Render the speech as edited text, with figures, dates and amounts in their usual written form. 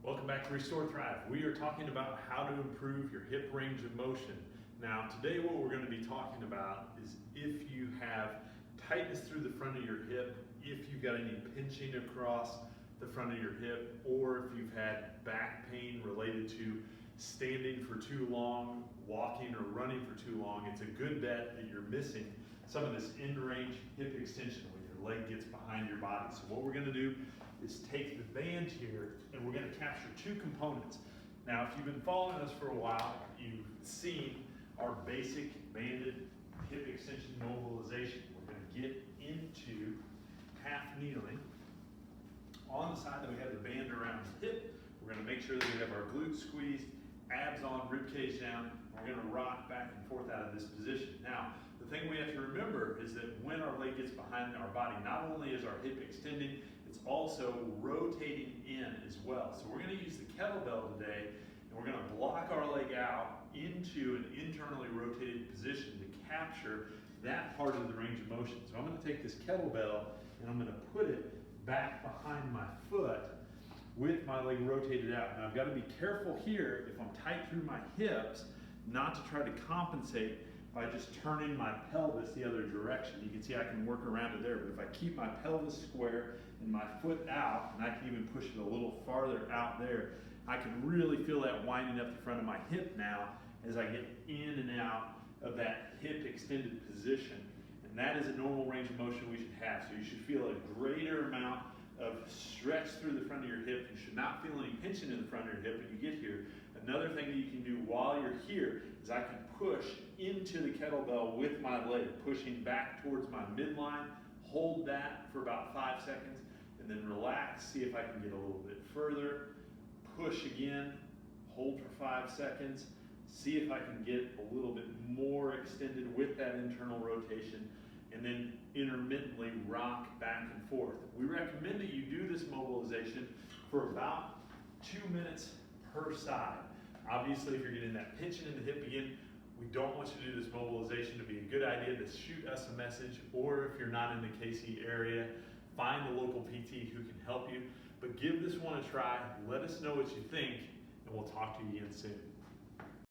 Welcome back to Restore Thrive. We are talking about how to improve your hip range of motion. Now, today what we're going to be talking about is if you have tightness through the front of your hip, if you've got any pinching across the front of your hip, or if you've had back pain related to standing for too long, walking or running for too long, it's a good bet that you're missing some of this end-range hip extension when your leg gets behind your body. So what we're going to do is take the band here and we're going to capture two components. Now, if you've been following us for a while, you've seen our basic banded hip extension mobilization. We're going to get into half kneeling. On the side that we have the band around the hip, we're going to make sure that we have our glutes squeezed, abs on, rib cage down. We're going to rock back and forth out of this position. Now, the thing we have to remember is that when our leg gets behind our body, not only is our hip extending, it's also rotating in as well. So we're going to use the kettlebell today, and we're going to block our leg out into an internally rotated position to capture that part of the range of motion. So I'm going to take this kettlebell and I'm going to put it back behind my foot with my leg rotated out. Now I've got to be careful here if I'm tight through my hips not to try to compensate by just turning my pelvis the other direction. You can see I can work around it there, but if I keep my pelvis square and my foot out, and I can even push it a little farther out there, I can really feel that winding up the front of my hip now as I get in and out of that hip extended position. And that is a normal range of motion we should have. So you should feel a greater amount of stretch through the front of your hip. You should not feel any pinching in the front of your hip when you get here. Another thing that you can do while you're here is I can push into the kettlebell with my leg, pushing back towards my midline. Hold that for about 5 seconds and then relax, see if I can get a little bit further. Push again, hold for 5 seconds, see if I can get a little bit more extended with that internal rotation, and then intermittently rock back and forth. We recommend that you do this mobilization for about 2 minutes per side. Obviously, if you're getting that pinching in the hip again, we don't want you to do this mobilization. To be a good idea to shoot us a message, or if you're not in the KC area, find a local PT who can help you. But give this one a try, let us know what you think, and we'll talk to you again soon.